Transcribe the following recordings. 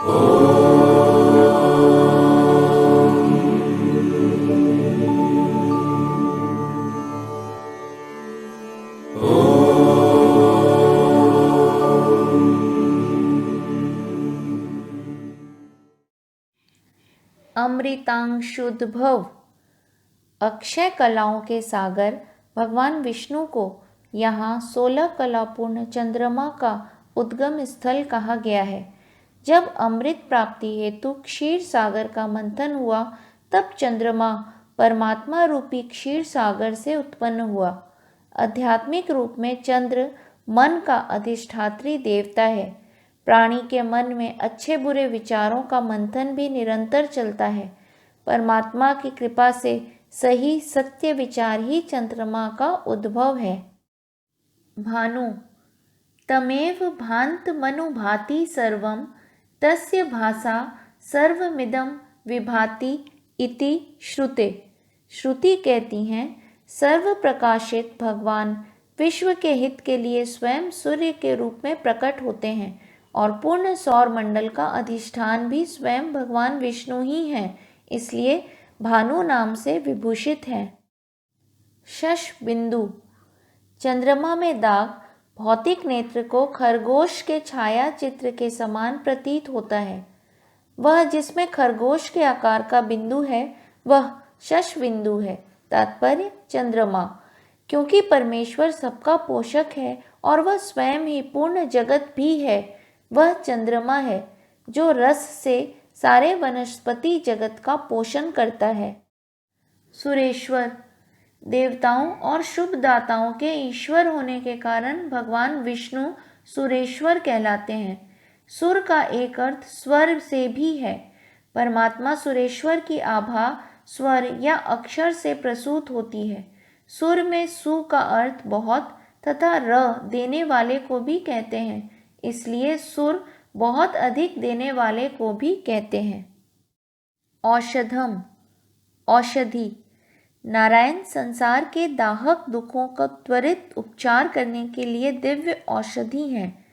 अमृतांशुद्भव अक्षय कलाओं के सागर भगवान विष्णु को यहाँ 16 कलापूर्ण चंद्रमा का उद्गम स्थल कहा गया है। जब अमृत प्राप्ति हेतु क्षीर सागर का मंथन हुआ तब चंद्रमा परमात्मा रूपी क्षीर सागर से उत्पन्न हुआ। आध्यात्मिक रूप में चंद्र मन का अधिष्ठात्री देवता है। प्राणी के मन में अच्छे बुरे विचारों का मंथन भी निरंतर चलता है। परमात्मा की कृपा से सही सत्य विचार ही चंद्रमा का उद्भव है। भानु तमेव भांत मनु भाति सर्वम तस्य भाषा सर्वमिदं विभाति इति श्रुते। श्रुति कहती हैं सर्व प्रकाशित भगवान विश्व के हित के लिए स्वयं सूर्य के रूप में प्रकट होते हैं और पूर्ण सौर मंडल का अधिष्ठान भी स्वयं भगवान विष्णु ही हैं, इसलिए भानु नाम से विभूषित है। शश बिंदु चंद्रमा में दाग भौतिक नेत्र को खरगोश के छाया चित्र के समान प्रतीत होता है। वह जिसमें खरगोश के आकार का बिंदु है वह शश बिंदु है। तात्पर्य चंद्रमा, क्योंकि परमेश्वर सबका पोषक है और वह स्वयं ही पूर्ण जगत भी है, वह चंद्रमा है जो रस से सारे वनस्पति जगत का पोषण करता है। सुरेश्वर देवताओं और शुभदाताओं के ईश्वर होने के कारण भगवान विष्णु सुरेश्वर कहलाते हैं। सुर का एक अर्थ स्वर से भी है। परमात्मा सुरेश्वर की आभा स्वर या अक्षर से प्रसूत होती है। सुर में सु का अर्थ बहुत तथा र देने वाले को भी कहते हैं, इसलिए सुर बहुत अधिक देने वाले को भी कहते हैं। औषधम औषधि नारायण संसार के दाहक दुखों का त्वरित उपचार करने के लिए दिव्य औषधि हैं।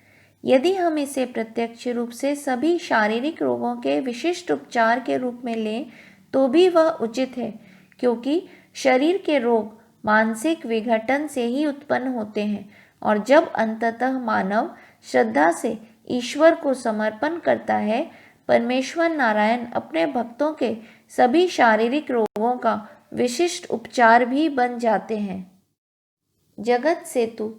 यदि हम इसे प्रत्यक्ष रूप से सभी शारीरिक रोगों के विशिष्ट उपचार के रूप में लें तो भी वह उचित है, क्योंकि शरीर के रोग मानसिक विघटन से ही उत्पन्न होते हैं और जब अंततः मानव श्रद्धा से ईश्वर को समर्पण करता है, परमेश्वर नारायण अपने भक्तों के सभी शारीरिक रोगों का विशिष्ट उपचार भी बन जाते हैं। जगत सेतु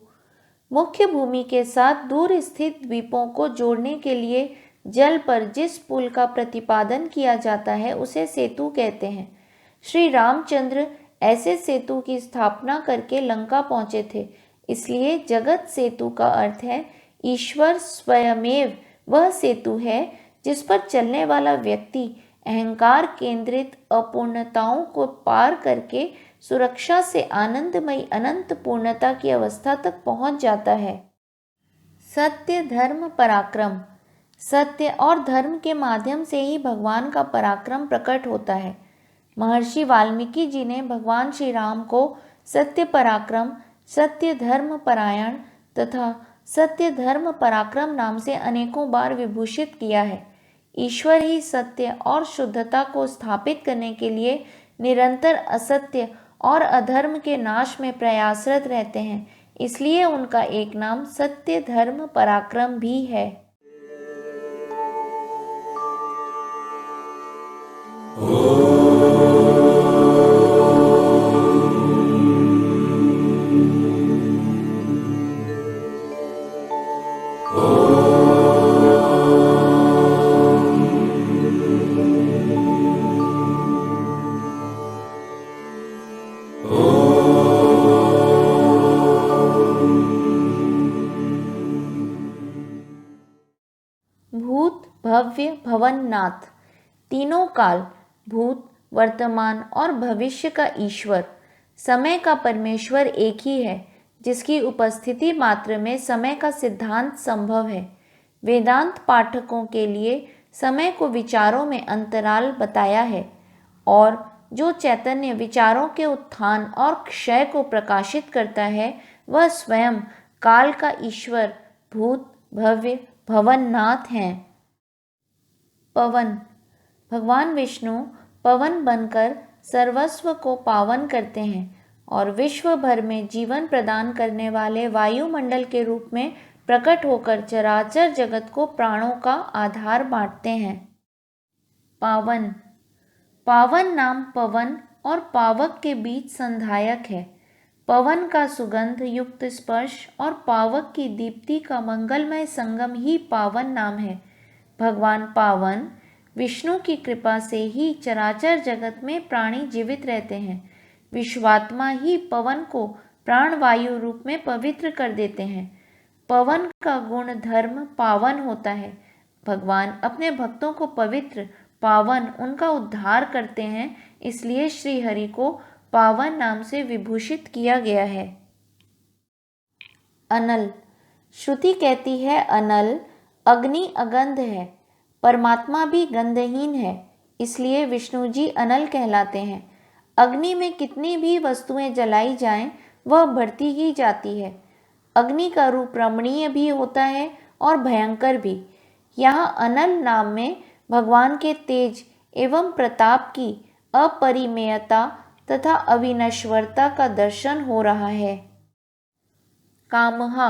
मुख्य भूमि के साथ दूर स्थित द्वीपों को जोड़ने के लिए जल पर जिस पुल का प्रतिपादन किया जाता है उसे सेतु कहते हैं। श्री रामचंद्र ऐसे सेतु की स्थापना करके लंका पहुंचे थे, इसलिए जगत सेतु का अर्थ है ईश्वर स्वयमेव वह सेतु है जिस पर चलने वाला व्यक्ति अहंकार केंद्रित अपूर्णताओं को पार करके सुरक्षा से आनंदमयी अनंत पूर्णता की अवस्था तक पहुंच जाता है। सत्य धर्म पराक्रम सत्य और धर्म के माध्यम से ही भगवान का पराक्रम प्रकट होता है। महर्षि वाल्मीकि जी ने भगवान श्री राम को सत्य पराक्रम, सत्य धर्म परायण तथा सत्य धर्म पराक्रम नाम से अनेकों बार विभूषित किया है। ईश्वर ही सत्य और शुद्धता को स्थापित करने के लिए निरंतर असत्य और अधर्म के नाश में प्रयासरत रहते हैं, इसलिए उनका एक नाम सत्य धर्म पराक्रम भी है। भूत भव्य भवननाथ तीनों काल, भूत, वर्तमान और भविष्य का ईश्वर, समय का परमेश्वर एक ही है, जिसकी उपस्थिति मात्र में समय का सिद्धांत संभव है। वेदांत पाठकों के लिए समय को विचारों में अंतराल बताया है और जो चैतन्य विचारों के उत्थान और क्षय को प्रकाशित करता है वह स्वयं काल का ईश्वर भूत भव्य भवननाथ हैं। पवन। भगवान विष्णु पवन बनकर सर्वस्व को पावन करते हैं और विश्व भर में जीवन प्रदान करने वाले वायुमंडल के रूप में प्रकट होकर चराचर जगत को प्राणों का आधार बांटते हैं। पावन। पावन नाम पवन और पावक के बीच संधायक है। पवन का सुगंध युक्त स्पर्श और पावक की दीप्ति का मंगलमय संगम ही पावन नाम है। भगवान पावन विष्णु की कृपा से ही चराचर जगत में प्राणी जीवित रहते हैं। विश्वात्मा ही पवन को प्राणवायु रूप में पवित्र कर देते हैं। पवन का गुण धर्म पावन होता है। भगवान अपने भक्तों को पवित्र पावन उनका उद्धार करते हैं, इसलिए श्री हरि को पावन नाम से विभूषित किया गया है। अनल। श्रुति कहती है अनल अग्नि अगंध है, परमात्मा भी गंधहीन है, इसलिए विष्णु जी अनल कहलाते हैं। अग्नि में कितनी भी वस्तुएं जलाई जाएं, वह बढ़ती ही जाती है। अग्नि का रूप रमणीय भी होता है और भयंकर भी। यहाँ अनल नाम में भगवान के तेज एवं प्रताप की अपरिमेयता तथा अविनश्वरता का दर्शन हो रहा है। कामहा।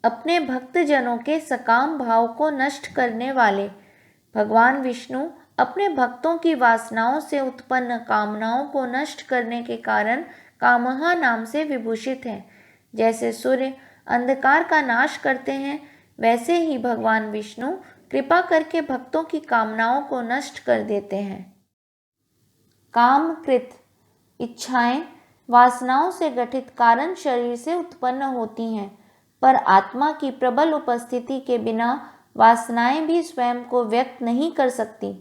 अपने भक्तजनों के सकाम भाव को नष्ट करने वाले। भगवान विष्णु अपने भक्तों की वासनाओं से उत्पन्न कामनाओं को नष्ट करने के कारण कामहा नाम से विभूषित हैं। जैसे सूर्य अंधकार का नाश करते हैं, वैसे ही भगवान विष्णु कृपा करके भक्तों की कामनाओं को नष्ट कर देते हैं। कामकृत। इच्छाएं वासनाओं से गठित कारण शरीर से उत्पन्न होती हैं, पर आत्मा की प्रबल उपस्थिति के बिना वासनाएं भी स्वयं को व्यक्त नहीं कर सकती।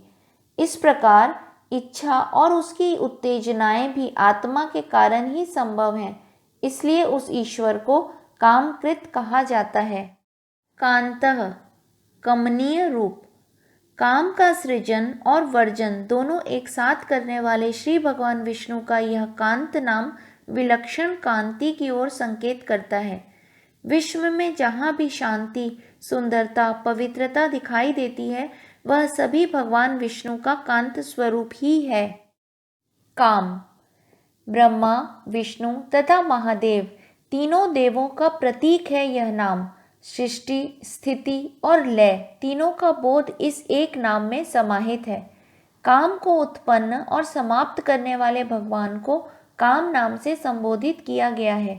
इस प्रकार इच्छा और उसकी उत्तेजनाएं भी आत्मा के कारण ही संभव हैं, इसलिए उस ईश्वर को कामकृत कहा जाता है। कांतः। कमनीय रूप। काम का सृजन और वर्जन दोनों एक साथ करने वाले श्री भगवान विष्णु का यह कांत नाम विलक्षण कांति की ओर संकेत करता है। विश्व में जहाँ भी शांति, सुंदरता, पवित्रता दिखाई देती है, वह सभी भगवान विष्णु का कांत स्वरूप ही है। काम। ब्रह्मा, विष्णु तथा महादेव तीनों देवों का प्रतीक है यह नाम। सृष्टि, स्थिति और लय तीनों का बोध इस एक नाम में समाहित है। काम को उत्पन्न और समाप्त करने वाले भगवान को काम नाम से संबोधित किया गया है।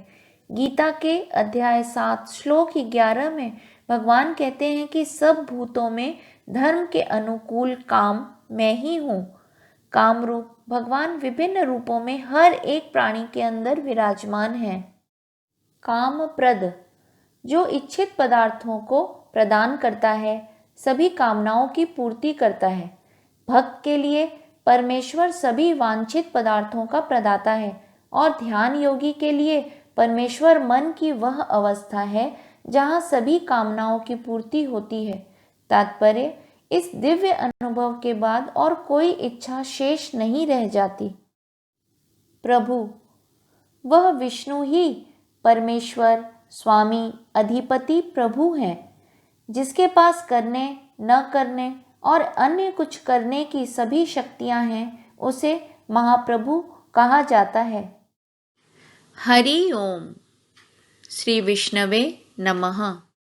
गीता के अध्याय 7 श्लोक 11 में भगवान कहते हैं कि सब भूतों में धर्म के अनुकूल काम मैं ही हूँ। काम रूप भगवान विभिन्न रूपों में हर एक प्राणी के अंदर विराजमान है। कामप्रद। जो इच्छित पदार्थों को प्रदान करता है, सभी कामनाओं की पूर्ति करता है। भक्त के लिए परमेश्वर सभी वांछित पदार्थों का प्रदाता है और ध्यान योगी के लिए परमेश्वर मन की वह अवस्था है जहाँ सभी कामनाओं की पूर्ति होती है। तात्पर्य, इस दिव्य अनुभव के बाद और कोई इच्छा शेष नहीं रह जाती। प्रभु। वह विष्णु ही परमेश्वर, स्वामी, अधिपति, प्रभु हैं, जिसके पास करने, न करने और अन्य कुछ करने की सभी शक्तियां हैं, उसे महाप्रभु कहा जाता है। हरि ओम। श्री विष्णवे नमः।